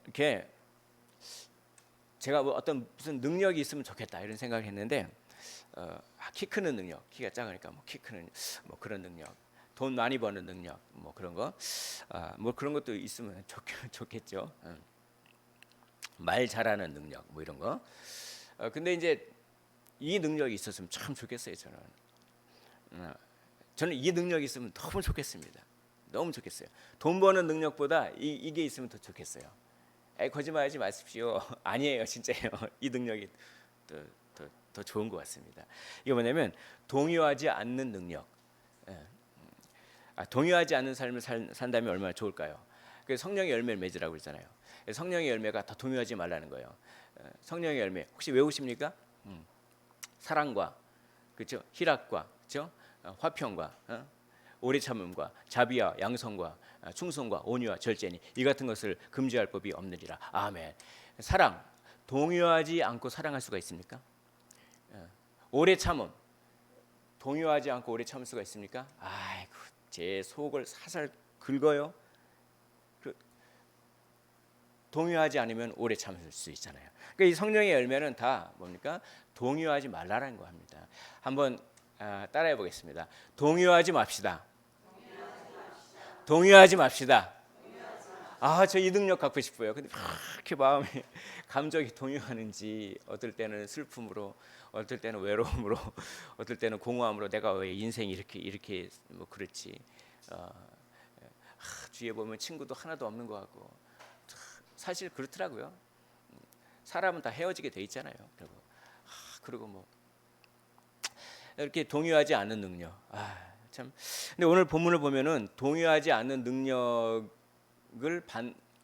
이렇게 제가 뭐 어떤 무슨 능력이 있으면 좋겠다 이런 생각을 했는데 키 크는 능력, 키가 작으니까 뭐 키 크는 뭐 그런 능력, 돈 많이 버는 능력, 뭐 그런 거, 뭐 그런 것도 있으면 좋겠죠. 말 잘하는 능력, 뭐 이런 거. 근데 이제 이 능력이 있었으면 참 좋겠어요. 저는 이 능력이 있으면 너무 좋겠습니다. 너무 좋겠어요. 돈 버는 능력보다 이게 있으면 더 좋겠어요. 거짓말하지 마십시오. 아니에요, 진짜예요. 이 능력이 더 좋은 것 같습니다. 이게 뭐냐면 동요하지 않는 능력. 동요하지 않는 삶을 산다면 얼마나 좋을까요? 그 성령의 열매를 맺으라고 그러잖아요. 성령의 열매가 더 동요하지 말라는 거예요. 성령의 열매 혹시 외우십니까? 사랑과, 그렇죠? 희락과, 그렇죠? 화평과, 오래 참음과, 자비와 양성과, 충성과, 온유와 절제니 이 같은 것을 금지할 법이 없느니라. 아멘. 사랑, 동요하지 않고 사랑할 수가 있습니까? 오래 참음, 동요하지 않고 오래 참을 수가 있습니까? 아이고, 제 속을 살살 긁어요. 동요하지 않으면 오래 참을 수 있잖아요. 그러니까 이 성령의 열매는 다 뭡니까? 동요하지 말라는 거 합니다. 한번 따라해 보겠습니다. 동요하지 맙시다. 동요하지 맙시다. 저 이 능력 갖고 싶어요. 근데 이렇게 마음이 감정이 동요하는지 어떨 때는 슬픔으로, 어떨 때는 외로움으로, 어떨 때는 공허함으로 내가 왜 인생이 이렇게 뭐 그렇지. 주위에 보면 친구도 하나도 없는 것 같고 사실 그렇더라고요. 사람은 다 헤어지게 돼 있잖아요. 그리고 뭐 이렇게 동요하지 않는 능력. 참. 근데 오늘 본문을 보면은 동요하지 않는 능력을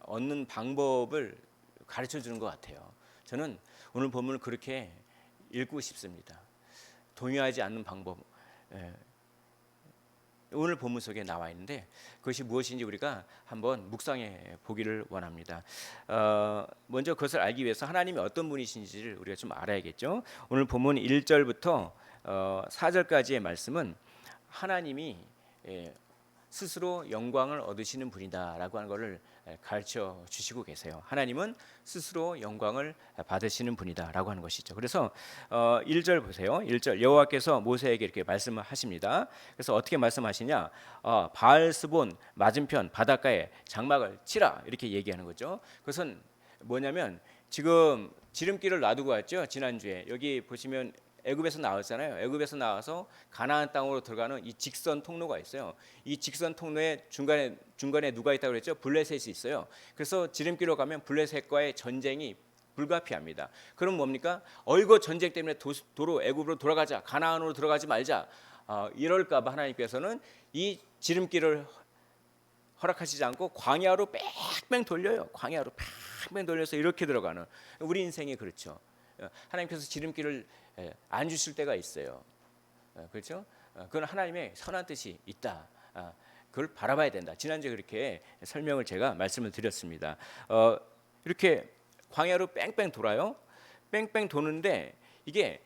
얻는 방법을 가르쳐 주는 것 같아요. 저는 오늘 본문을 그렇게 읽고 싶습니다. 동요하지 않는 방법. 오늘 본문 속에 나와 있는데 그것이 무엇인지 우리가 한번 묵상해 보기를 원합니다. 먼저 그것을 알기 위해서 하나님이 어떤 분이신지를 우리가 좀 알아야겠죠. 오늘 본문 1절부터 4절까지의 말씀은 하나님이 스스로 영광을 얻으시는 분이다라고 하는 것을 가르쳐 주시고 계세요. 하나님은 스스로 영광을 받으시는 분이다라고 하는 것이죠. 그래서 1절 보세요. 1절 여호와께서 모세에게 이렇게 말씀을 하십니다. 그래서 어떻게 말씀하시냐? 바알스본 맞은편 바닷가에 장막을 치라 이렇게 얘기하는 거죠. 그것은 뭐냐면 지금 지름길을 놔두고 왔죠. 지난주에 여기 보시면 애굽에서 나왔잖아요. 애굽에서 나와서 가나안 땅으로 들어가는 이 직선 통로가 있어요. 이 직선 통로의 중간에 누가 있다고 그랬죠? 블레셋이 있어요. 그래서 지름길로 가면 블레셋과의 전쟁이 불가피합니다. 그럼 뭡니까? 이거 전쟁 때문에 도로 애굽으로 돌아가자, 가나안으로 들어가지 말자. 이럴까봐 하나님께서는 이 지름길을 허락하시지 않고 광야로 뺑뺑 돌려요. 광야로 뺑뺑 돌려서 이렇게 들어가는 우리 인생이 그렇죠. 하나님께서 지름길을 안 주실 때가 있어요. 그렇죠? 그건 하나님의 선한 뜻이 있다. 그걸 바라봐야 된다. 지난주에 그렇게 설명을 제가 말씀을 드렸습니다. 이렇게 광야로 뺑뺑 돌아요. 뺑뺑 도는데 이게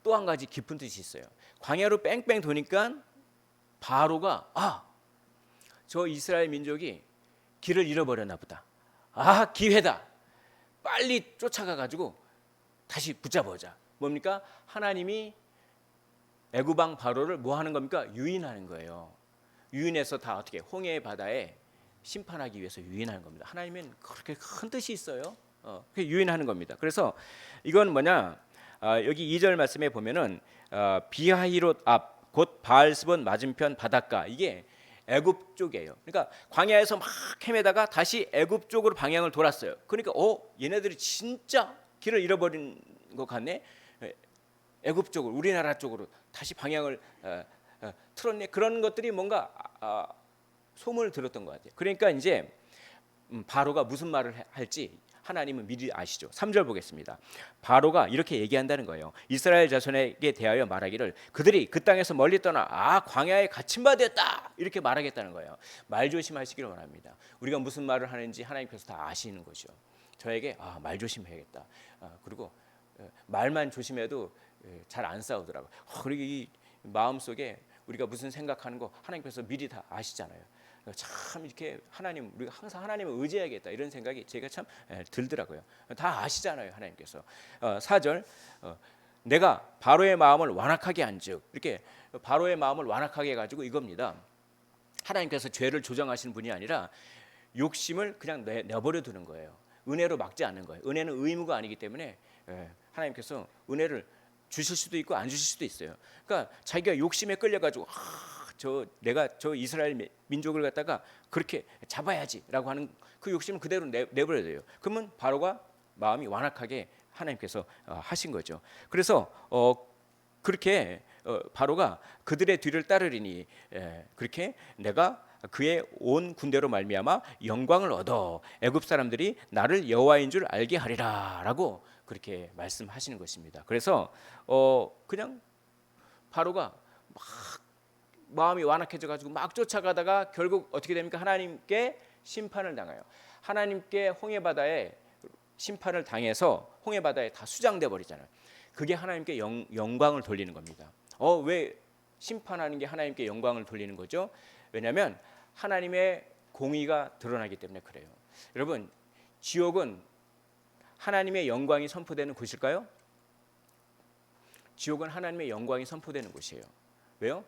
또 한 가지 깊은 뜻이 있어요. 광야로 뺑뺑 도니까 바로가 저 이스라엘 민족이 길을 잃어버렸나 보다. 기회다. 빨리 쫓아가 가지고 다시 붙잡아오자. 뭡니까? 하나님이 애굽 왕 바로를 뭐 하는 겁니까? 유인하는 거예요. 유인해서 다 어떻게 홍해 바다에 심판하기 위해서 유인하는 겁니다. 하나님은 그렇게 큰 뜻이 있어요. 유인하는 겁니다. 그래서 이건 뭐냐? 여기 2절 말씀에 보면은 비하히롯 앞 곧 바알스본 맞은편 바닷가 이게 애굽 쪽이에요. 그러니까 광야에서 막 헤매다가 다시 애굽 쪽으로 방향을 돌았어요. 그러니까 얘네들이 진짜 길을 잃어버린 것 같네. 애굽 쪽으로 우리나라 쪽으로 다시 방향을 틀었네. 그런 것들이 뭔가 소문을 들었던 것 같아요. 그러니까 이제 바로가 무슨 말을 할지 하나님은 미리 아시죠. 3절 보겠습니다. 바로가 이렇게 얘기한다는 거예요. 이스라엘 자손에게 대하여 말하기를 그들이 그 땅에서 멀리 떠나 광야에 갇힌 바 되었다 이렇게 말하겠다는 거예요. 말 조심하시기를 원합니다. 우리가 무슨 말을 하는지 하나님께서 다 아시는 거죠. 저에게 말 조심해야겠다. 그리고 말만 조심해도 잘 안 싸우더라고요. 그리고 이 마음속에 우리가 무슨 생각하는 거 하나님께서 미리 다 아시잖아요. 참 이렇게 하나님, 우리가 항상 하나님을 의지해야겠다 이런 생각이 제가 참 들더라고요. 다 아시잖아요, 하나님께서. 4절, 내가 바로의 마음을 완악하게 한즉, 이렇게 바로의 마음을 완악하게 해가지고 이겁니다. 하나님께서 죄를 조정하시는 분이 아니라 욕심을 그냥 내버려 두는 거예요. 은혜로 막지 않는 거예요. 은혜는 의무가 아니기 때문에 하나님께서 은혜를 주실 수도 있고 안 주실 수도 있어요. 그러니까 자기가 욕심에 끌려가지고 내가 저 이스라엘 민족을 갖다가 그렇게 잡아야지라고 하는 그 욕심을 그대로 내버려야 돼요. 그러면 바로가 마음이 완악하게 하나님께서 하신 거죠. 그래서 그렇게 바로가 그들의 뒤를 따르리니 그렇게 내가 그의 온 군대로 말미암아 영광을 얻어 애굽 사람들이 나를 여호와인 줄 알게 하리라라고 그렇게 말씀하시는 것입니다. 그래서 그냥 바로가 막 마음이 완악해져 가지고 막 쫓아가다가 결국 어떻게 됩니까? 하나님께 심판을 당해요. 하나님께 홍해 바다에 심판을 당해서 홍해 바다에 다 수장돼 버리잖아요. 그게 하나님께 영광을 돌리는 겁니다. 왜 심판하는 게 하나님께 영광을 돌리는 거죠? 왜냐하면 하나님의 공의가 드러나기 때문에 그래요. 여러분, 지옥은 하나님의 영광이 선포되는 곳일까요? 지옥은 하나님의 영광이 선포되는 곳이에요. 왜요?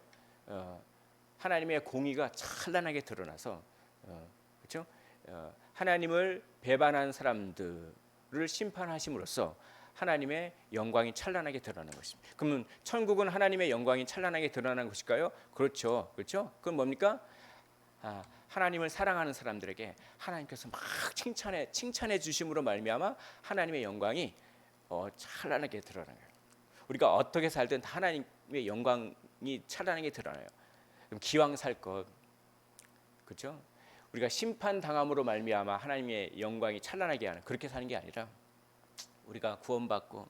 하나님의 공의가 찬란하게 드러나서 그렇죠? 하나님을 배반한 사람들을 심판하심으로써 하나님의 영광이 찬란하게 드러나는 것입니다. 그러면 천국은 하나님의 영광이 찬란하게 드러나는 것일까요? 그렇죠, 그렇죠. 그건 뭡니까? 하나님을 사랑하는 사람들에게 하나님께서 막 칭찬해 주심으로 말미암아 하나님의 영광이 찬란하게 드러나요. 우리가 어떻게 살든 다 하나님의 영광이 찬란하게 드러나요. 그럼 기왕 살 것, 그렇죠? 우리가 심판 당함으로 말미암아 하나님의 영광이 찬란하게 하는 그렇게 사는 게 아니라 우리가 구원받고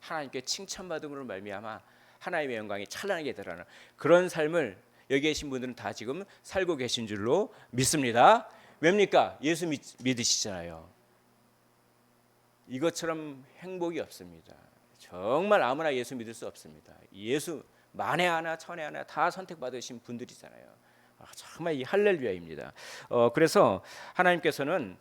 하나님께 칭찬받음으로 말미암아 하나님의 영광이 찬란하게 드러나는 그런 삶을 여기 계신 분들은 다 지금 살고 계신 줄로 믿습니다. 왜입니까? 예수 믿으시잖아요. 이것처럼 행복이 없습니다. 정말 아무나 예수 믿을 수 없습니다. 예수 만에 하나 천에 하나 다 선택받으신 분들이잖아요. 정말 이 할렐루야입니다. 그래서 하나님께서는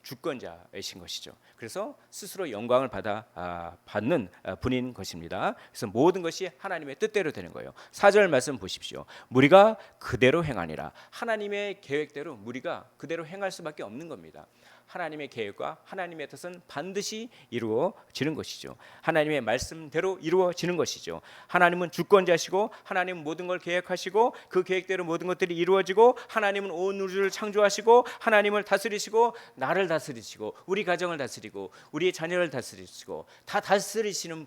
주권자이신 것이죠. 그래서 스스로 영광을 받는 분인 것입니다. 그래서 모든 것이 하나님의 뜻대로 되는 거예요. 4절 말씀 보십시오. 무리가 그대로 행하니라. 하나님의 계획대로 무리가 그대로 행할 수밖에 없는 겁니다. 하나님의 계획과 하나님의 뜻은 반드시 이루어지는 것이죠. 하나님의 말씀대로 이루어지는 것이죠. 하나님은 주권자시고 하나님은 모든 걸 계획하시고 그 계획대로 모든 것들이 이루어지고 하나님은 온 우주를 창조하시고 하나님을 다스리시고 나를 다스리시고 우리 가정을 다스리고 우리의 자녀를 다스리시고 다 다스리시는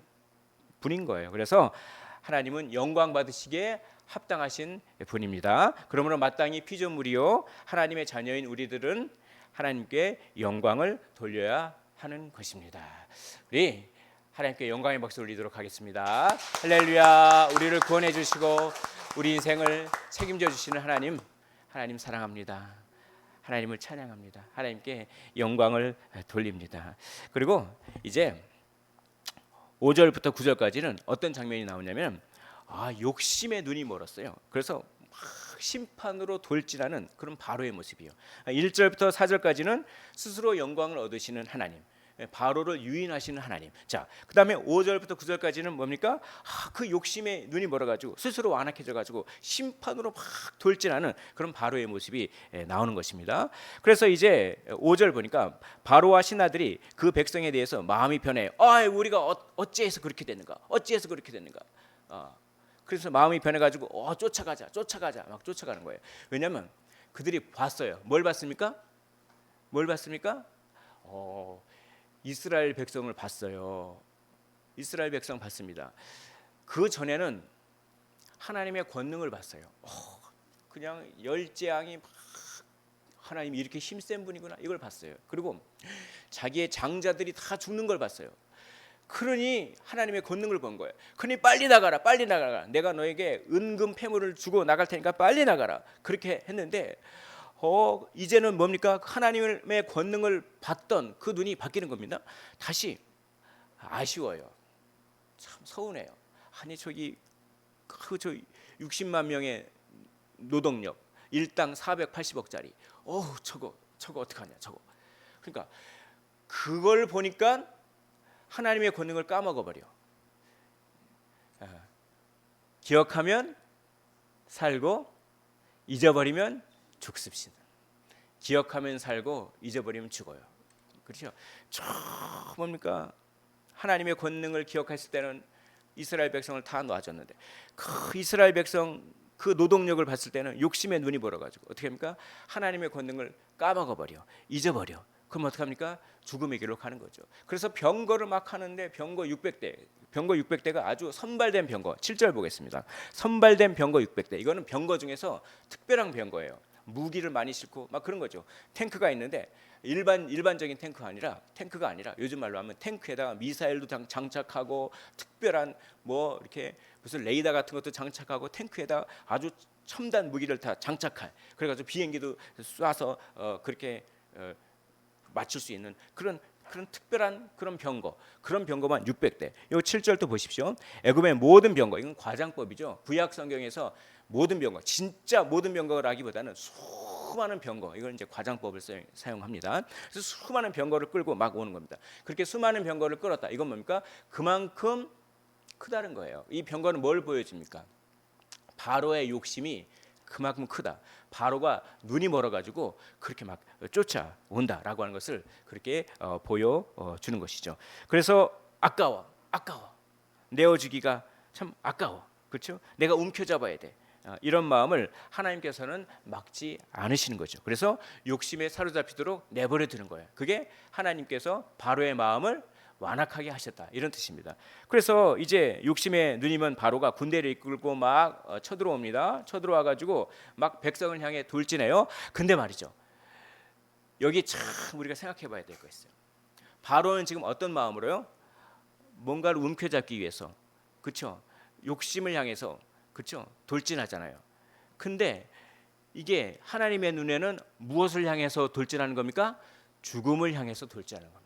분인 거예요. 그래서 하나님은 영광 받으시기에 합당하신 분입니다. 그러므로 마땅히 피조물이요 하나님의 자녀인 우리들은 하나님께 영광을 돌려야 하는 것입니다. 우리 하나님께 영광의 박수 올리도록 하겠습니다. 할렐루야. 우리를 구원해 주시고 우리 인생을 책임져 주시는 하나님 사랑합니다. 하나님을 찬양합니다. 하나님께 영광을 돌립니다. 그리고 이제 5절부터 9절까지는 어떤 장면이 나오냐면 욕심의 눈이 멀었어요. 그래서 심판으로 돌진하는 그런 바로의 모습이요. 1절부터 4절까지는 스스로 영광을 얻으시는 하나님, 바로를 유인하시는 하나님. 자, 그다음에 5절부터 9절까지는 뭡니까? 그 욕심에 눈이 멀어가지고 스스로 완악해져가지고 심판으로 막 돌진하는 그런 바로의 모습이 나오는 것입니다. 그래서 이제 5절 보니까 바로와 신하들이 그 백성에 대해서 마음이 변해요. 우리가 어찌해서 그렇게 됐는가? 어찌해서 그렇게 됐는가? 그래서 마음이 변해가지고 쫓아가자 막 쫓아가는 거예요. 왜냐하면 그들이 봤어요. 뭘 봤습니까? 이스라엘 백성을 봤어요. 이스라엘 백성 봤습니다. 그 전에는 하나님의 권능을 봤어요. 그냥 열재앙이 막 하나님이 이렇게 힘센 분이구나 이걸 봤어요. 그리고 자기의 장자들이 다 죽는 걸 봤어요. 그러니 하나님의 권능을 본 거예요. 그러니 빨리 나가라. 내가 너에게 은금 패물을 주고 나갈 테니까 빨리 나가라. 그렇게 했는데 이제는 뭡니까? 하나님의 권능을 봤던 그 눈이 바뀌는 겁니다. 다시 아쉬워요. 참 서운해요. 아니 저기 60만 명의 노동력 일당 480억짜리. 저거 어떡하냐 저거. 그러니까 그걸 보니까 하나님의 권능을 까먹어 버려. 기억하면 살고 잊어버리면 죽습니다. 기억하면 살고 잊어버리면 죽어요. 그렇죠? 뭡니까? 하나님의 권능을 기억했을 때는 이스라엘 백성을 다 놔줬는데 그 이스라엘 백성 그 노동력을 봤을 때는 욕심에 눈이 벌어가지고 어떻게 합니까? 하나님의 권능을 까먹어버려, 잊어버려. 그럼 어떡합니까? 죽음의 길로 가는 거죠. 그래서 병거를 막 하는데 병거 600대가 아주 선발된 병거. 7절 보겠습니다. 선발된 병거 600대. 이거는 병거 중에서 특별한 병거예요. 무기를 많이 싣고 막 그런 거죠. 탱크가 있는데 일반적인 탱크가 아니라 요즘 말로 하면 탱크에다가 미사일도 장착하고 특별한 뭐 이렇게 무슨 레이더 같은 것도 장착하고 탱크에다 아주 첨단 무기를 다 장착할. 그래가지고 비행기도 쏴서 그렇게 맞출 수 있는 그런 특별한 그런 병거만 600대. 요 7절도 보십시오. 애굽의 모든 병거, 이건 과장법이죠. 구약 성경에서 모든 병거, 진짜 모든 병거라기보다는 수많은 병거, 이걸 이제 과장법을 사용합니다. 그래서 수많은 병거를 끌고 막 오는 겁니다. 그렇게 수많은 병거를 끌었다. 이건 뭡니까? 그만큼 크다는 거예요. 이 병거는 뭘 보여줍니까? 바로의 욕심이 그만큼 크다. 바로가 눈이 멀어가지고 그렇게 막 쫓아온다라고 하는 것을 그렇게 보여주는 것이죠. 그래서 아까워. 내어주기가 참 아까워. 그렇죠? 내가 움켜잡아야 돼. 이런 마음을 하나님께서는 막지 않으시는 거죠. 그래서 욕심에 사로잡히도록 내버려 두는 거예요. 그게 하나님께서 바로의 마음을 완악하게 하셨다, 이런 뜻입니다. 그래서 이제 욕심에 눈이 먼 바로가 군대를 이끌고 막 쳐들어옵니다. 쳐들어와 가지고 막 백성을 향해 돌진해요. 근데 말이죠, 여기 참 우리가 생각해 봐야 될 거 있어요. 바로는 지금 어떤 마음으로요? 뭔가를 움켜잡기 위해서, 그렇죠? 욕심을 향해서, 그렇죠? 돌진하잖아요. 근데 이게 하나님의 눈에는 무엇을 향해서 돌진하는 겁니까? 죽음을 향해서 돌진하는 겁니다.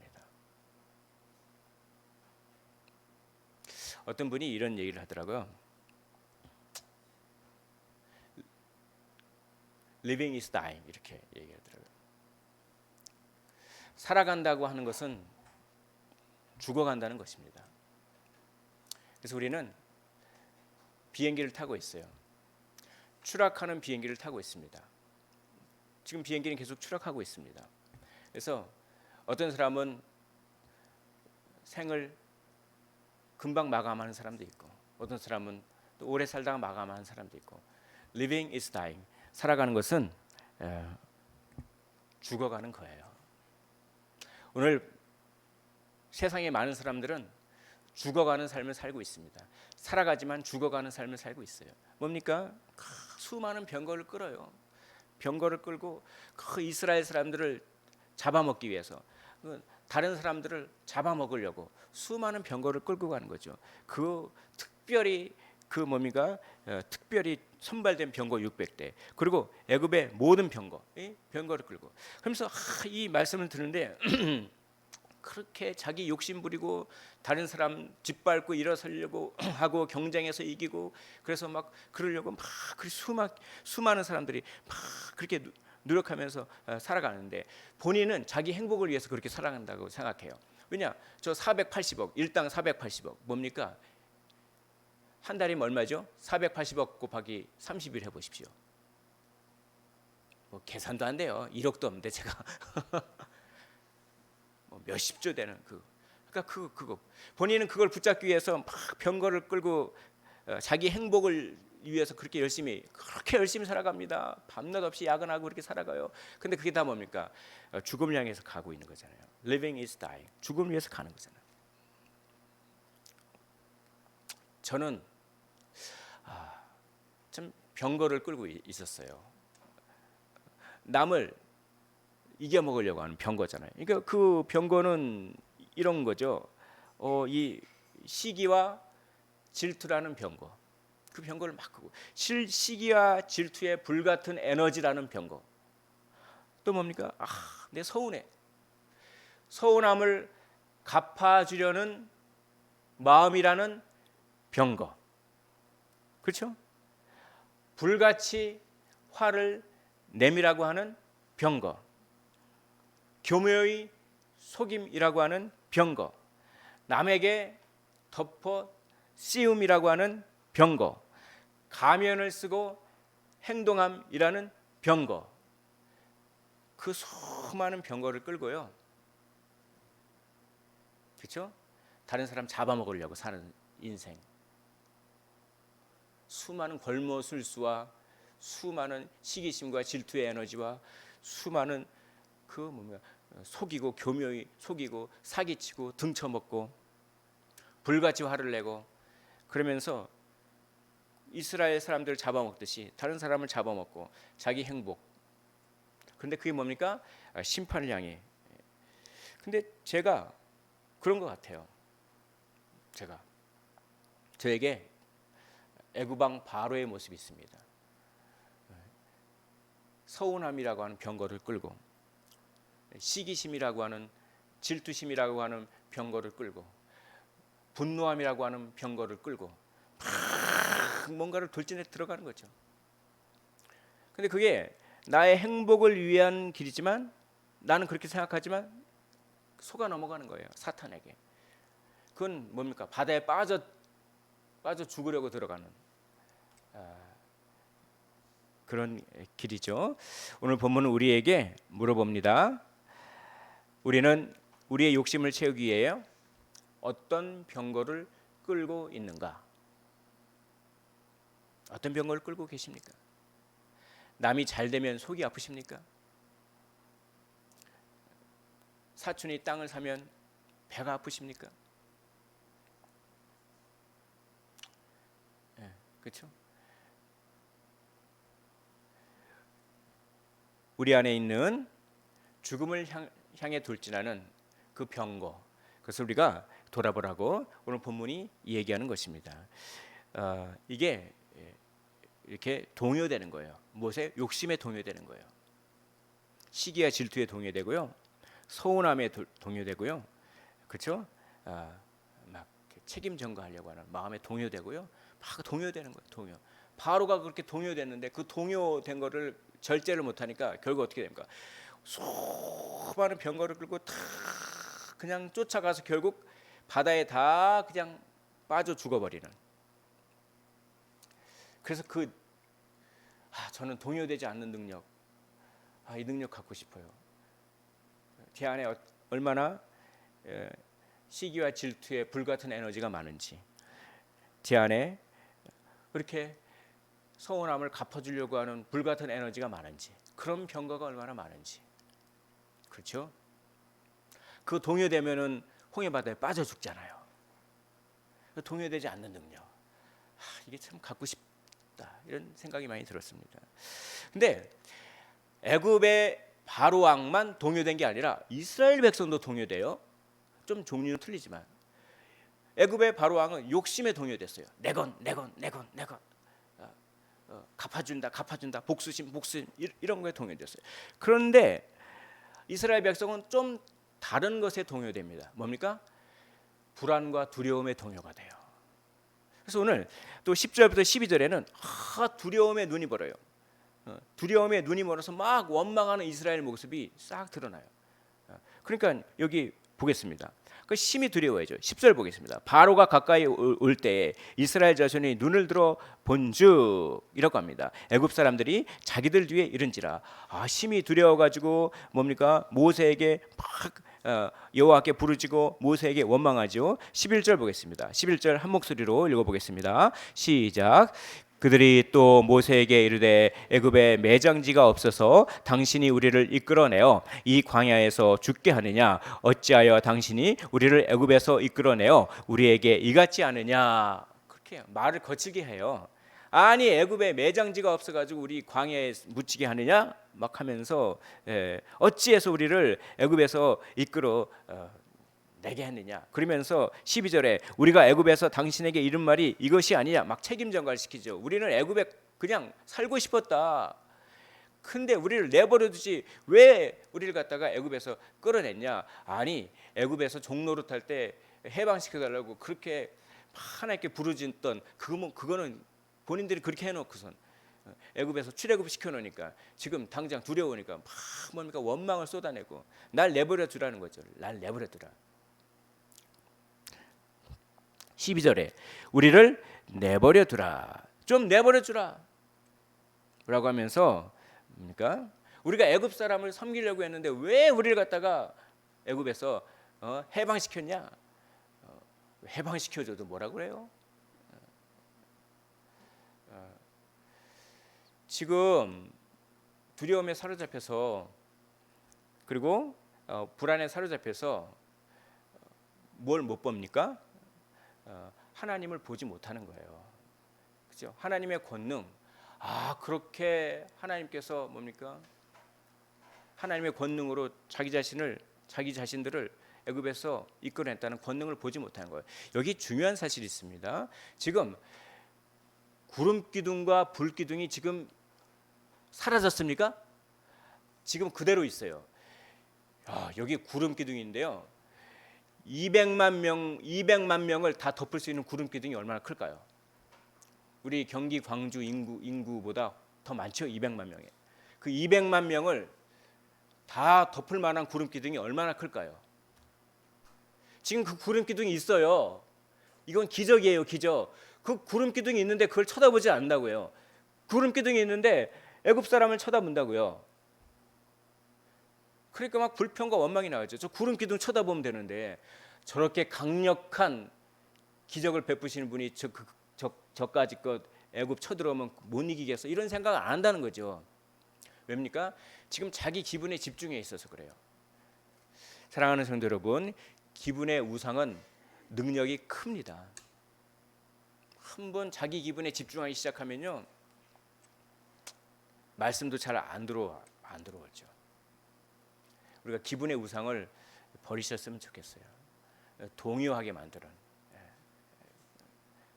어떤 분이 이런 얘기를 하더라고요. Living is dying, 이렇게 얘기하더라고요. 살아간다고 하는 것은 죽어간다는 것입니다. 그래서 우리는 비행기를 타고 있어요. 추락하는 비행기를 타고 있습니다. 지금 비행기는 계속 추락하고 있습니다. 그래서 어떤 사람은 생을 금방 마감하는 사람도 있고, 어떤 사람은 또 오래 살다가 마감하는 사람도 있고. Living is dying. 살아가는 것은 죽어가는 거예요. 오늘 세상에 많은 사람들은 죽어가는 삶을 살고 있습니다. 살아가지만 죽어가는 삶을 살고 있어요. 뭡니까? 수많은 병거를 끌어요. 병거를 끌고 그 이스라엘 사람들을 잡아먹기 위해서, 다른 사람들을 잡아먹으려고 수많은 병거를 끌고 가는 거죠. 특별히 특별히 선발된 병거 600대, 그리고 애굽의 모든 병거를 끌고. 그러면서 이 말씀을 듣는데 그렇게 자기 욕심 부리고 다른 사람 짓밟고 일어서려고 하고 경쟁해서 이기고, 그래서 막 그러려고 막 수많은 사람들이 막 그렇게 노력하면서 살아가는데 본인은 자기 행복을 위해서 그렇게 살아간다고 생각해요. 왜냐? 저 480억, 일당 480억 뭡니까? 한 달이면 얼마죠? 480억 곱하기 30일 해보십시오. 뭐 계산도 안 돼요. 1억도 없는데 제가 뭐 몇십조 되는 그러니까 그거 본인은 그걸 붙잡기 위해서 막 병거를 끌고 자기 행복을 위해서 그렇게 열심히 살아갑니다. 밤낮 없이 야근하고 그렇게 살아가요. 근데 그게 다 뭡니까? 죽음을 향해서 가고 있는 거잖아요. Living is dying. 죽음을 위해서 가는 거잖아요. 저는 참 병거를 끌고 있었어요. 남을 이겨먹으려고 하는 병거잖아요. 그러니까 그 병거는 이런 거죠. 이 시기와 질투라는 병거. 그 병거를 막 끄고, 시기와 질투의 불같은 에너지라는 병거. 또 뭡니까? 내 서운함을 갚아주려는 마음이라는 병거. 그렇죠? 불같이 화를 내미라고 하는 병거, 교묘의 속임이라고 하는 병거, 남에게 덮어 씌움이라고 하는 병거, 가면을 쓰고 행동함이라는 병거, 그 수많은 병거를 끌고요, 그렇죠? 다른 사람 잡아먹으려고 사는 인생, 수많은 권모술수와 수많은 시기심과 질투의 에너지와 수많은 속이고 교묘히 속이고 사기치고 등쳐먹고 불같이 화를 내고 그러면서 이스라엘 사람들을 잡아먹듯이 다른 사람을 잡아먹고 자기 행복. 근데 그게 뭡니까? 심판을 향해. 근데 제가 그런 것 같아요. 저에게 애굽왕 바로의 모습이 있습니다. 서운함이라고 하는 병거를 끌고, 시기심이라고 하는, 질투심이라고 하는 병거를 끌고, 분노함이라고 하는 병거를 끌고 막 뭔가를 돌진해 들어가는 거죠. 근데 그게 나의 행복을 위한 길이지만, 나는 그렇게 생각하지만 속아 넘어가는 거예요, 사탄에게. 그건 뭡니까? 바다에 빠져 죽으려고 들어가는 그런 길이죠. 오늘 본문은 우리에게 물어봅니다. 우리는 우리의 욕심을 채우기 위해 어떤 병거를 끌고 있는가? 어떤 병거를 끌고 계십니까? 남이 잘 되면 속이 아프십니까? 사촌이 땅을 사면 배가 아프십니까? 그렇죠? 우리 안에 있는 죽음을 향해 돌진하는 그 병거, 그것을 우리가 돌아보라고 오늘 본문이 얘기하는 것입니다. 이게 이렇게 동요되는 거예요. 무엇에? 욕심에 동요되는 거예요. 시기와 질투에 동요되고요, 서운함에 동요되고요, 그렇죠? 막 책임 전가하려고 하는 마음에 동요되고요, 막 동요되는 거예요. 동요. 바로가 그렇게 동요됐는데 그 동요된 거를 절제를 못하니까 결국 어떻게 됩니까? 수많은 병거를 끌고 다 그냥 쫓아가서 결국 바다에 다 그냥 빠져 죽어버리는. 그래서 저는 동요되지 않는 능력, 이 능력 갖고 싶어요. 제 안에 얼마나 시기와 질투에 불같은 에너지가 많은지, 제 안에 그렇게 서운함을 갚아주려고 하는 불같은 에너지가 많은지, 그런 병거가 얼마나 많은지. 그렇죠? 그 동요되면은 홍해바다에 빠져 죽잖아요. 동요되지 않는 능력, 이게 참 갖고 싶다, 이런 생각이 많이 들었습니다. 근데 애굽의 바로 왕만 동요된 게 아니라 이스라엘 백성도 동요돼요. 좀 종류는 틀리지만 애굽의 바로 왕은 욕심에 동요됐어요. 내건 갚아준다, 복수심 이런 거에 동요됐어요. 그런데 이스라엘 백성은 좀 다른 것에 동요됩니다. 뭡니까? 불안과 두려움에 동요가 돼요. 그래서 오늘 또 10절부터 12절에는 두려움에 눈이 멀어요. 두려움에 눈이 멀어서 막 원망하는 이스라엘 모습이 싹 드러나요. 그러니까 여기 보겠습니다. 그 심히 두려워해죠. 10절 보겠습니다. 바로가 가까이 올 때에 이스라엘 자손이 눈을 들어 본즉 이라고 합니다. 애굽 사람들이 자기들 뒤에 이른지라. 심히 두려워가지고 뭡니까? 모세에게 막 여호와께 부르짖고 모세에게 원망하죠. 11절 보겠습니다. 11절 한 목소리로 읽어보겠습니다. 시작. 그들이 또 모세에게 이르되 애굽에 매장지가 없어서 당신이 우리를 이끌어내어 이 광야에서 죽게 하느냐? 어찌하여 당신이 우리를 애굽에서 이끌어내어 우리에게 이같지 않으냐? 그렇게 말을 거칠게 해요. 아니 애굽에 매장지가 없어가지고 우리 광야에 묻히게 하느냐? 막 하면서 어찌해서 우리를 애굽에서 이끌어 내게 했느냐. 그러면서 12절에 우리가 애굽에서 당신에게 이른 말이 이것이 아니냐, 막 책임 전가를 시키죠. 우리는 애굽에 그냥 살고 싶었다. 근데 우리를 내버려 두지 왜 우리를 갖다가 애굽에서 끌어냈냐. 아니 애굽에서 종노릇 할 때 해방시켜달라고 그렇게 하나님께 부르짖던 그거는 본인들이 그렇게 해놓고선 애굽에서 출애굽 시켜놓으니까 지금 당장 두려우니까 막 뭡니까 원망을 쏟아내고 날 내버려 두라는 거죠. 날 내버려 두라. 12절에 우리를 내버려 두라. 좀 내버려 두라. 라고 하면서 뭡니까? 우리가 애굽 사람을 섬기려고 했는데 왜 우리를 갖다가 애굽에서 해방시켰냐? 해방시켜줘도 뭐라 그래요? 지금 두려움에 사로잡혀서 그리고 불안에 사로잡혀서 뭘 못 봅니까? 하나님을 보지 못하는 거예요. 그렇죠? 하나님의 권능. 그렇게 하나님께서 뭡니까? 하나님의 권능으로 자기 자신들을 애굽에서 이끌어냈다는 권능을 보지 못하는 거예요. 여기 중요한 사실이 있습니다. 지금 구름 기둥과 불 기둥이 지금 사라졌습니까? 지금 그대로 있어요. 여기 구름 기둥인데요. 200만 명을 다 덮을 수 있는 구름 기둥이 얼마나 클까요? 우리 경기 광주 인구보다 더 많죠. 200만 명에. 그 200만 명을 다 덮을 만한 구름 기둥이 얼마나 클까요? 지금 그 구름 기둥이 있어요. 이건 기적이에요, 기적. 그 구름 기둥이 있는데 그걸 쳐다보지 않는다고요. 구름 기둥이 있는데 애굽 사람을 쳐다본다고요. 그러니까 막 불평과 원망이 나오죠. 저 구름 기둥 쳐다보면 되는데 저렇게 강력한 기적을 베푸시는 분이 저까지 것 애굽 쳐들어오면 못 이기겠어. 이런 생각을 안 한다는 거죠. 왜입니까? 지금 자기 기분에 집중해 있어서 그래요. 사랑하는 성도 여러분, 기분의 우상은 능력이 큽니다. 한번 자기 기분에 집중하기 시작하면요, 말씀도 잘 안 들어오죠. 우리가 기분의 우상을 버리셨으면 좋겠어요. 동요하게 만드는.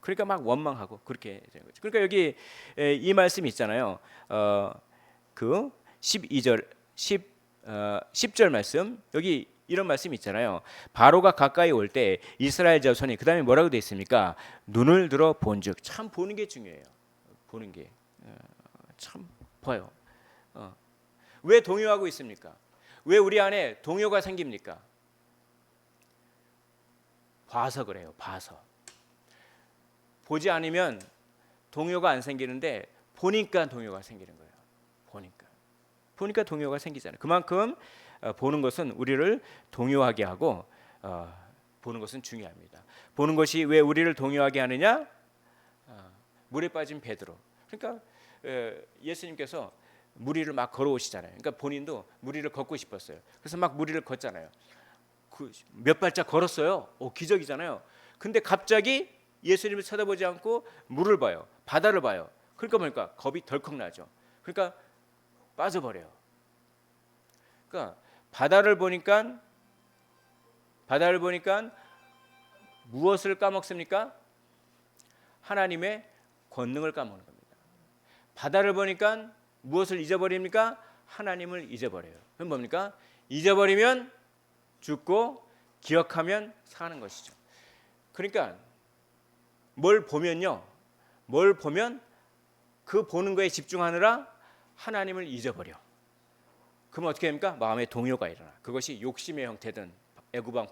그러니까 막 원망하고 그렇게 되는 거죠. 그러니까 여기 이 말씀이 있잖아요. 그 12절 10절 말씀, 여기 이런 말씀이 있잖아요. 바로가 가까이 올 때 이스라엘 자손이, 그다음에 뭐라고 돼 있습니까? 눈을 들어 본즉. 참 보는 게 중요해요. 보는 게 참 봐요. 왜 동요하고 있습니까? 왜 우리 안에 동요가 생깁니까? 봐서 그래요. 봐서. 보지 않으면 동요가 안 생기는데 보니까 동요가 생기는 거예요. 보니까 동요가 생기잖아요. 그만큼 보는 것은 우리를 동요하게 하고 보는 것은 중요합니다. 보는 것이 왜 우리를 동요하게 하느냐? 물에 빠진 베드로. 그러니까 예수님께서 물 위를 막 걸어오시잖아요. 그러니까 본인도 물 위를 걷고 싶었어요. 그래서 막 물 위를 걷잖아요. 몇 발짝 걸었어요. 기적이잖아요. 근데 갑자기 예수님을 쳐다보지 않고 물을 봐요. 바다를 봐요. 그러니까 뭡니까? 겁이 덜컥 나죠. 그러니까 빠져버려요. 그러니까 바다를 보니까 무엇을 까먹습니까? 하나님의 권능을 까먹는 겁니다. 바다를 보니까 무엇을 잊어버립니까? 하나님을 잊어버려요. 그럼 뭡니까? 잊어버리면 죽고 기억하면 사는 것이죠. 그러니까 뭘 보면 그 보는 거에 집중하느라 하나님을 잊어버려. 그럼 어떻게 됩니까? 마음에 동요가 일어나. 그것이 욕심의 형태든 애굽 왕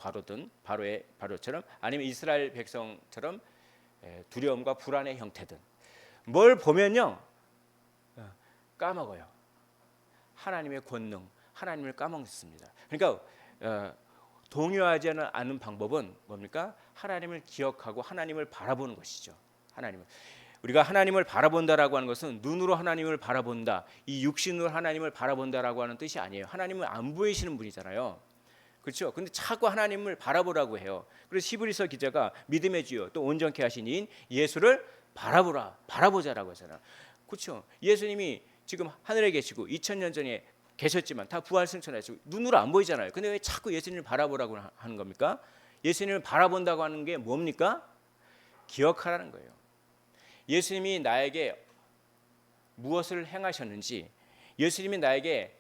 바로처럼 아니면 이스라엘 백성처럼 두려움과 불안의 형태든 뭘 보면요 까먹어요. 하나님의 권능, 하나님을 까먹습니다. 그러니까 동요하지 않은 방법은 뭡니까? 하나님을 기억하고 하나님을 바라보는 것이죠. 우리가 하나님을 바라본다라고 하는 것은 눈으로 하나님을 바라본다, 이 육신으로 하나님을 바라본다라고 하는 뜻이 아니에요. 하나님은 안 보이시는 분이잖아요. 그렇죠? 근데 자꾸 하나님을 바라보라고 해요. 그래서 히브리서 기자가 믿음의 주요 또 온전케 하신 이인 예수를 바라보자라고 하잖아요. 그렇죠? 예수님이 지금 하늘에 계시고 2000년 전에 계셨지만 다 부활 승천하시고 눈으로 안 보이잖아요. 근데 왜 자꾸 예수님을 바라보라고 하는 겁니까? 예수님을 바라본다고 하는 게 뭡니까? 기억하라는 거예요. 예수님이 나에게 무엇을 행하셨는지, 예수님이 나에게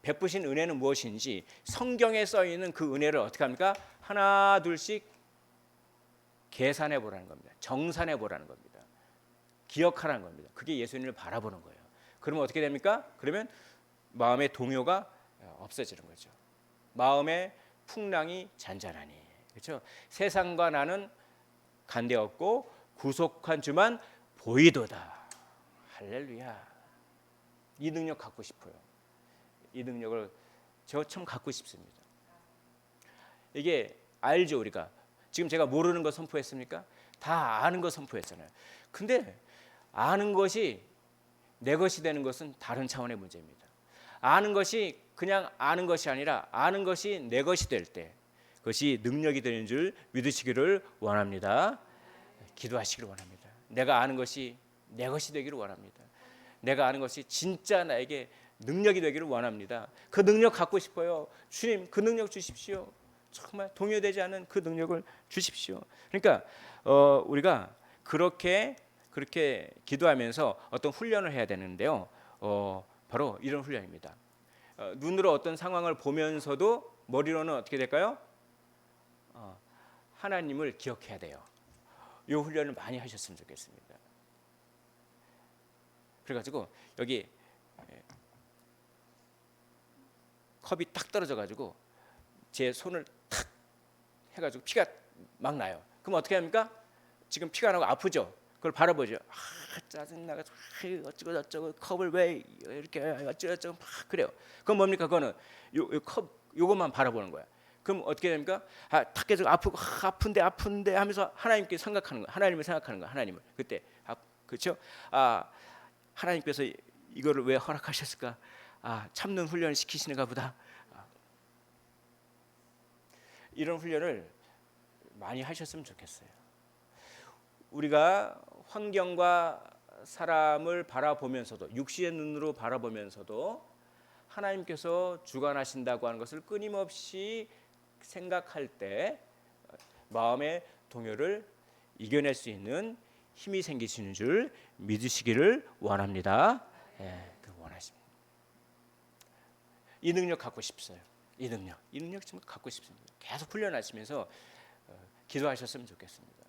베푸신 은혜는 무엇인지 성경에 써 있는 그 은혜를 어떻게 합니까? 하나 둘씩 계산해 보라는 겁니다. 정산해 보라는 겁니다. 기억하라는 겁니다. 그게 예수님을 바라보는 거예요. 그러면 어떻게 됩니까? 그러면 마음의 동요가 없어지는 거죠. 마음의 풍랑이 잔잔하니. 그렇죠? 세상과 나는 간대없고 구속한 주만 보이도다. 할렐루야. 이 능력 갖고 싶어요. 이 능력을 저 참 갖고 싶습니다. 이게 알죠, 우리가. 지금 제가 모르는 거 선포했습니까? 다 아는 거 선포했잖아요. 근데 아는 것이 내 것이 되는 것은 다른 차원의 문제입니다. 아는 것이 그냥 아는 것이 아니라 아는 것이 내 것이 될 때 그것이 능력이 되는 줄 믿으시기를 원합니다. 기도하시기를 원합니다. 내가 아는 것이 내 것이 되기를 원합니다. 내가 아는 것이 진짜 나에게 능력이 되기를 원합니다. 그 능력 갖고 싶어요. 주님, 그 능력 주십시오. 정말 동요되지 않은 그 능력을 주십시오. 그러니까 우리가 그렇게 기도하면서 어떤 훈련을 해야 되는데요. 바로 이런 훈련입니다. 눈으로 어떤 상황을 보면서도 머리로는 어떻게 될까요? 하나님을 기억해야 돼요. 이 훈련을 많이 하셨으면 좋겠습니다. 그래가지고 여기 컵이 딱 떨어져가지고 제 손을 탁 해가지고 피가 막 나요. 그럼 어떻게 합니까? 지금 피가 나고 아프죠. 그걸 바라보죠. 짜증나서 어쩌고 저쩌고 컵을 왜 이렇게 어쩌고 저쩌고 막 그래요. 그건 뭡니까? 그거는 요것만 바라보는 거야. 그럼 어떻게 됩니까? 탁 계속 아프고 아픈데 하면서 하나님께 생각하는 거, 하나님을 생각하는 거, 하나님을 그때 그렇죠? 하나님께서 이거를 왜 허락하셨을까? 참는 훈련을 시키시는가 보다. 이런 훈련을 많이 하셨으면 좋겠어요. 우리가 환경과 사람을 바라보면서도 육신의 눈으로 바라보면서도 하나님께서 주관하신다고 하는 것을 끊임없이 생각할 때 마음의 동요를 이겨낼 수 있는 힘이 생기시는 줄 믿으시기를 원합니다. 원하십니다. 이 능력 갖고 싶어요. 이 능력 좀 갖고 싶습니다. 계속 훈련하시면서 기도하셨으면 좋겠습니다.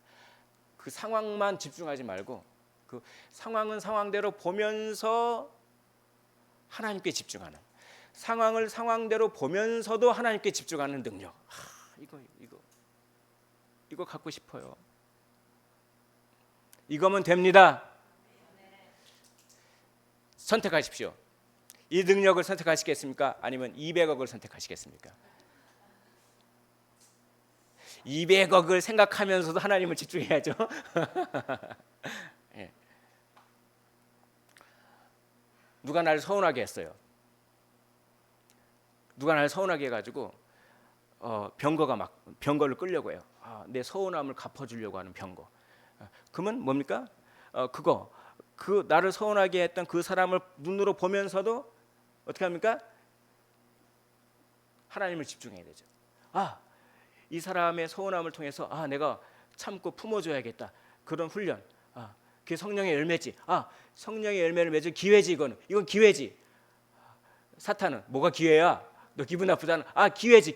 그 상황만 집중하지 말고 그 상황은 상황대로 보면서 하나님께 집중하는, 상황을 상황대로 보면서도 하나님께 집중하는 능력. 이거 갖고 싶어요. 이거면 됩니다. 선택하십시오. 이 능력을 선택하시겠습니까? 아니면 200억을 선택하시겠습니까? 200억을 생각하면서도 하나님을 집중해야죠. 예. 누가 나를 서운하게 했어요. 누가 나를 서운하게 해가지고 병거를 끌려고 해요. 내 서운함을 갚아주려고 하는 병거. 그러면 뭡니까? 그 나를 서운하게 했던 그 사람을 눈으로 보면서도 어떻게 합니까? 하나님을 집중해야 되죠. 이 사람의 서운함을 통해서 내가 참고 품어줘야겠다. 그런 훈련. 그게 성령의 열매지. 성령의 열매를 맺을 기회지. 이건 기회지. 사탄은 뭐가 기회야? 너 기분 나쁘잖아. 기회지.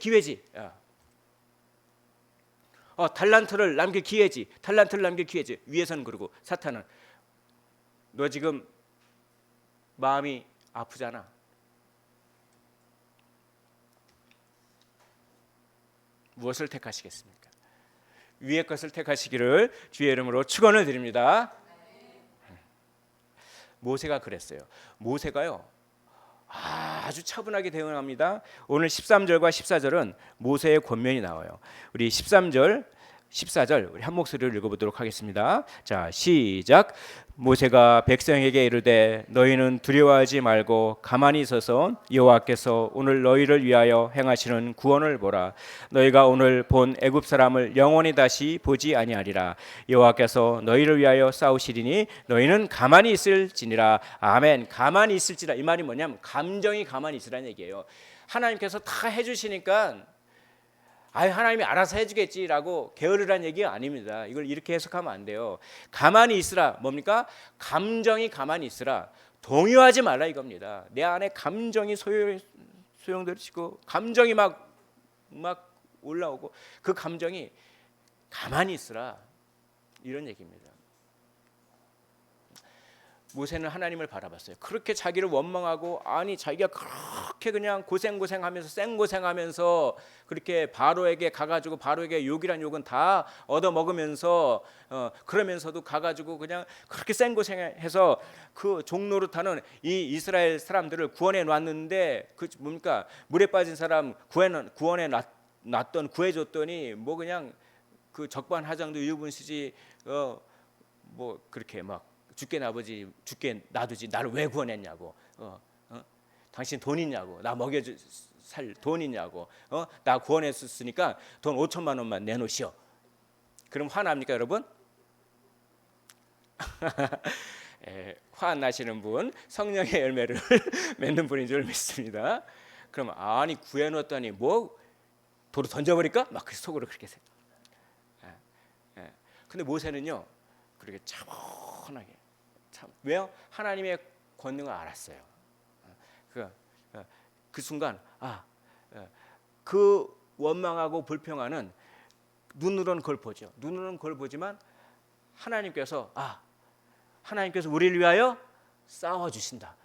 달란트를 남길 기회지. 위에서는 그러고 사탄은 너 지금 마음이 아프잖아. 무엇을 택하시겠습니까? 위의 것을 택하시기를 주의 이름으로 축원을 드립니다. 모세가 그랬어요. 모세가요 아주 차분하게 대응합니다. 오늘 13절과 14절은 모세의 권면이 나와요. 우리 13절 14절 우리 한 목소리를 읽어보도록 하겠습니다. 자, 시작. 모세가 백성에게 이르되 너희는 두려워하지 말고 가만히 서서 여호와께서 오늘 너희를 위하여 행하시는 구원을 보라. 너희가 오늘 본 애굽 사람을 영원히 다시 보지 아니하리라. 여호와께서 너희를 위하여 싸우시리니 너희는 가만히 있을지니라. 아멘. 가만히 있을지라. 이 말이 뭐냐면 감정이 가만히 있으라는 얘기예요. 하나님께서 다 해주시니까 하나님이 알아서 해주겠지라고 게으르란 얘기가 아닙니다. 이걸 이렇게 해석하면 안 돼요. 가만히 있으라. 뭡니까? 감정이 가만히 있으라. 동요하지 말라 이겁니다. 내 안에 감정이 소용돌이치고 감정이 막 올라오고 그 감정이 가만히 있으라. 이런 얘기입니다. 모세는 하나님을 바라봤어요. 그렇게 자기를 원망하고 아니 자기가 그렇게 그냥 고생하면서 생고생하면서 그렇게 바로에게 가가지고 바로에게 욕이란 욕은 다 얻어먹으면서 그러면서도 가가지고 그냥 그렇게 생고생해서 그 종노릇하는 이 이스라엘 사람들을 구원해 놨는데 그 뭡니까 물에 빠진 사람 구원해 놨던 구해줬더니 뭐 그냥 그 적반하장도 유분수지 뭐 그렇게 막 죽게 놔두지 나를 왜 구원했냐고 당신 돈 있냐고 나 살 돈 있냐고 나 구원했었으니까 돈 5천만 원만 내놓으시오. 그럼 화납니까 여러분? 화 안 나시는 분 성령의 열매를 맺는 분인 줄 믿습니다. 그럼 아니 구해놓았더니 뭐 도로 던져버릴까? 막 그 속으로 그렇게 생각합니다. 근데 모세는요 그렇게 차분하게 왜요? 하나님의 권능을 알았어요. 그 순간 그 원망하고 불평하는 눈으로는 그걸 보죠. 눈으로는 그걸 보지만 하나님께서 우리를 위하여 싸워주신다.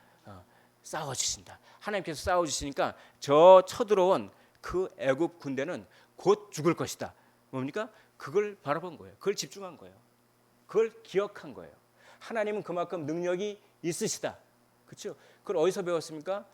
싸워주신다. 하나님께서 싸워주시니까 저 쳐들어온 그 애굽 군대는 곧 죽을 것이다. 뭡니까? 그걸 바라본 거예요. 그걸 집중한 거예요. 그걸 기억한 거예요. 하나님은 그만큼 능력이 있으시다. 그렇죠? 그걸 어디서 배웠습니까?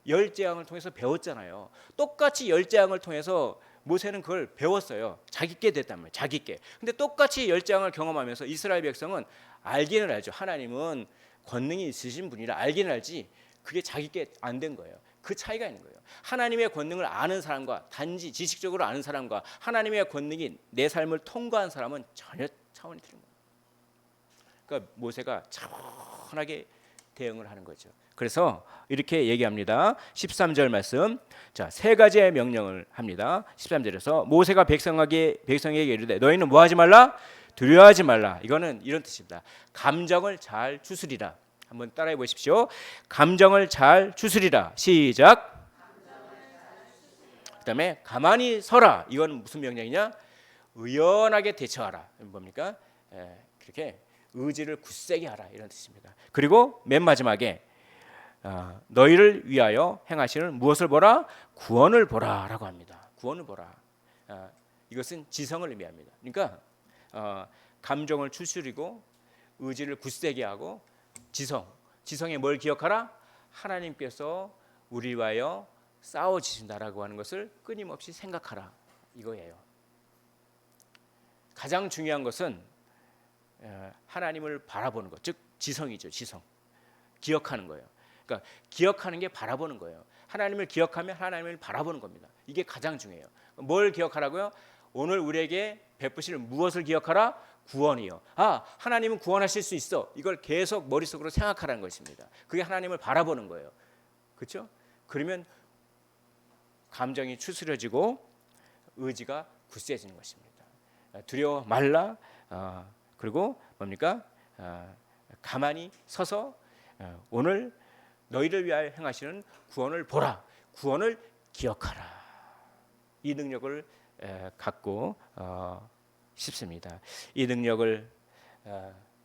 열 재앙을 통해서 배웠잖아요. 똑같이 열 재앙을 통해서 모세는 그걸 배웠어요. 자기께 됐단 말이에요. 자기께. 근데 똑같이 열 재앙을 경험하면서 이스라엘 백성은 알기는 알죠. 하나님은 권능이 있으신 분이라 알기는 알지. 그게 자기께 안 된 거예요. 그 차이가 있는 거예요. 하나님의 권능을 아는 사람과 단지 지식적으로 아는 사람과 하나님의 권능이 내 삶을 통과한 사람은 전혀 차원이 다른 거예요. 그러니까 모세가 차분하게 대응을 하는 거죠. 그래서 이렇게 얘기합니다. 13절 말씀. 자, 세 가지의 명령을 합니다. 13절에서 모세가 백성에게 이르되 너희는 뭐 하지 말라? 두려워하지 말라. 이거는 이런 뜻입니다. 감정을 잘 추스리라. 한번 따라해 보십시오. 감정을 잘 추스리라. 시작. 그다음에 가만히 서라. 이건 무슨 명령이냐? 의연하게 대처하라. 뭡니까? 그렇게 의지를 굳세게 하라 이런 뜻입니다. 그리고 맨 마지막에 너희를 위하여 행하시는 무엇을 보라? 구원을 보라라고 합니다. 구원을 보라. 이것은 지성을 의미합니다. 그러니까 감정을 추스리고 의지를 굳세게 하고 지성에 뭘 기억하라? 하나님께서 우리 위하여 싸워주신다라고 하는 것을 끊임없이 생각하라 이거예요. 가장 중요한 것은 하나님을 바라보는 것, 즉 지성이죠. 지성. 기억하는 거예요. 그러니까 기억하는 게 바라보는 거예요. 하나님을 기억하면 하나님을 바라보는 겁니다. 이게 가장 중요해요. 뭘 기억하라고요? 오늘 우리에게 베푸실 무엇을 기억하라? 구원이요. 하나님은 구원하실 수 있어. 이걸 계속 머릿속으로 생각하라는 것입니다. 그게 하나님을 바라보는 거예요. 그렇죠? 그러면 감정이 추스려지고 의지가 굳세지는 것입니다. 두려워 말라. 그리고 뭡니까? 가만히 서서 오늘 너희를 위하여 행하시는 구원을 보라. 구원을 기억하라. 이 능력을 갖고 싶습니다. 이 능력을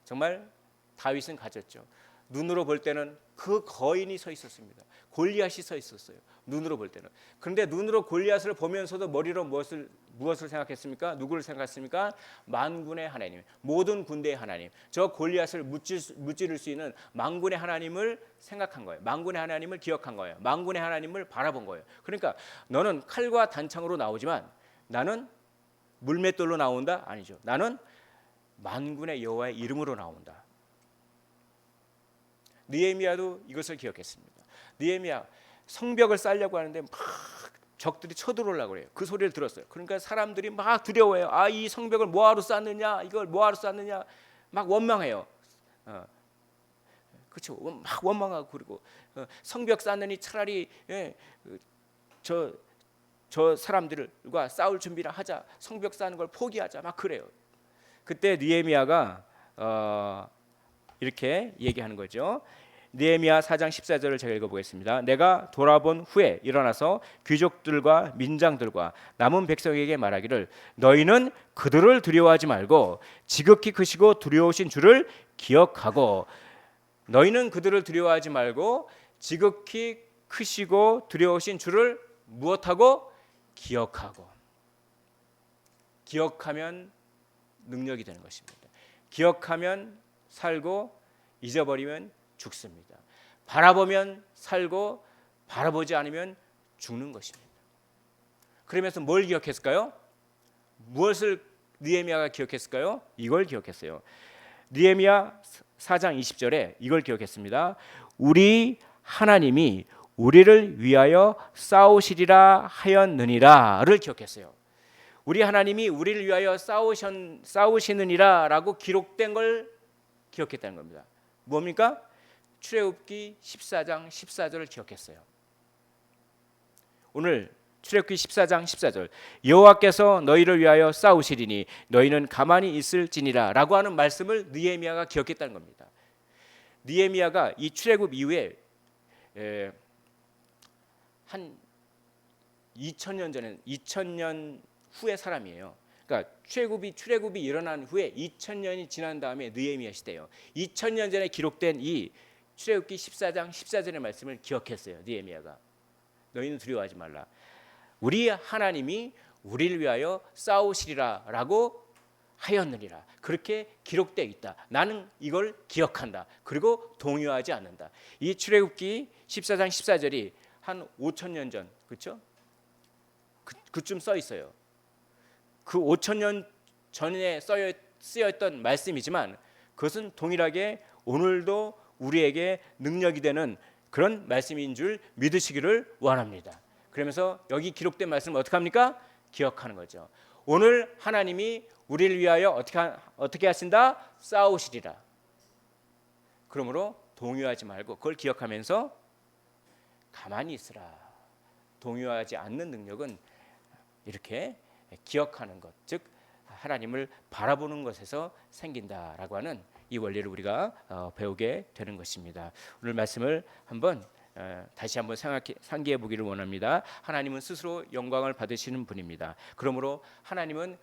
정말 다윗은 가졌죠. 눈으로 볼 때는 그 거인이 서 있었습니다. 골리앗이 서 있었어요. 눈으로 볼 때는. 그런데 눈으로 골리앗을 보면서도 머리로 무엇을 생각했습니까? 누구를 생각했습니까? 만군의 하나님, 모든 군대의 하나님. 저 골리앗을 무찌를 수 있는 만군의 하나님을 생각한 거예요. 만군의 하나님을 기억한 거예요. 만군의 하나님을 바라본 거예요. 그러니까 너는 칼과 단창으로 나오지만 나는 물맷돌로 나온다? 아니죠. 나는 만군의 여호와의 이름으로 나온다. 느헤미야도 이것을 기억했습니다. 느헤미야 성벽을 쌓으려고 하는데 막 적들이 쳐들어오려고 그래요. 그 소리를 들었어요. 그러니까 사람들이 막 두려워해요. 이 성벽을 뭐하러 쌓느냐? 이걸 뭐하러 쌓느냐? 막 원망해요. 그렇죠. 막 원망하고 그리고 성벽 쌓느니 차라리 저 사람들과 싸울 준비를 하자. 성벽 쌓는 걸 포기하자. 막 그래요. 그때 느헤미야가 이렇게 얘기하는 거죠. 느헤미야 4장 14절을 제가 읽어보겠습니다. 내가 돌아본 후에 일어나서 귀족들과 민장들과 남은 백성에게 말하기를 너희는 그들을 두려워하지 말고 지극히 크시고 두려우신 주를 기억하고 너희는 그들을 두려워하지 말고 지극히 크시고 두려우신 주를 무엇하고 기억하고. 기억하면 능력이 되는 것입니다. 기억하면 살고 잊어버리면 죽습니다. 바라보면 살고 바라보지 않으면 죽는 것입니다. 그러면서 뭘 기억했을까요? 무엇을 느헤미야가 기억했을까요? 이걸 기억했어요. 느헤미야 4장 20절에 이걸 기억했습니다. 우리 하나님이 우리를 위하여 싸우시리라 하였느니라를 기억했어요. 우리 하나님이 우리를 위하여 싸우시느니라라고 기록된 걸 기억했다는 겁니다. 뭡니까? 출애굽기 14장 14절을 기억했어요. 오늘 출애굽기 14장 14절 여호와께서 너희를 위하여 싸우시리니 너희는 가만히 있을지니라라고 하는 말씀을 느헤미야가 기억했다는 겁니다. 느헤미야가 이 출애굽 이후에 한 2000년 전에 2000년 후의 사람이에요. 그러니까 출애굽이 일어난 후에 2000년이 지난 다음에 느헤미야 시대예요. 2000년 전에 기록된 이 출애굽기 14장 14절의 말씀을 기억했어요. 느헤미야가. 너희는 두려워하지 말라. 우리 하나님이 우리를 위하여 싸우시리라라고 하였느니라. 그렇게 기록되어 있다. 나는 이걸 기억한다. 그리고 동요하지 않는다. 이 출애굽기 14장 14절이 한 5000년 전, 그렇죠? 그쯤 써 있어요. 그 5000년 전에 쓰여있던 말씀이지만 그것은 동일하게 오늘도 우리에게 능력이 되는 그런 말씀인 줄 믿으시기를 원합니다. 그러면서 여기 기록된 말씀을 어떻게 합니까? 기억하는 거죠. 오늘 하나님이 우리를 위하여 어떻게 하신다? 싸우시리라. 그러므로 동요하지 말고 그걸 기억하면서 가만히 있으라. 동요하지 않는 능력은 이렇게 기억하는 것, 즉 하나님을 바라보는 것에서 생긴다라고 하는 이 원리를 우리가 배우게 되는 것입니다. 오늘 말씀을 다시 한번 상기해 보기를 원합니다. 하나님은 스스로 영광을 받으시는 분입니다. 그러므로 하나님은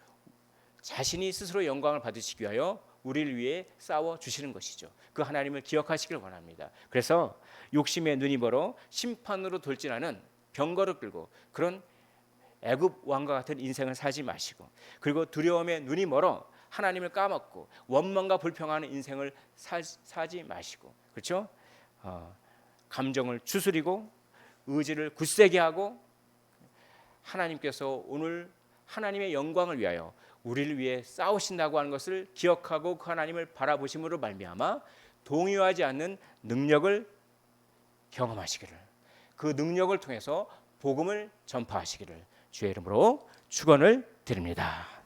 자신이 스스로 영광을 받으시기 위하여 우리를 위해 싸워 주시는 것이죠. 그 하나님을 기억하시길 원합니다. 그래서 욕심에 눈이 멀어 심판으로 돌진하는 병거를 끌고 그런 애굽 왕과 같은 인생을 살지 마시고, 그리고 두려움에 눈이 멀어 하나님을 까먹고 원망과 불평하는 인생을 살지 마시고, 그렇죠? 감정을 추스리고 의지를 굳세게 하고 하나님께서 오늘 하나님의 영광을 위하여 우리를 위해 싸우신다고 하는 것을 기억하고 그 하나님을 바라보심으로 말미암아 동요하지 않는 능력을 경험하시기를, 그 능력을 통해서 복음을 전파하시기를 주의 이름으로 축원을 드립니다.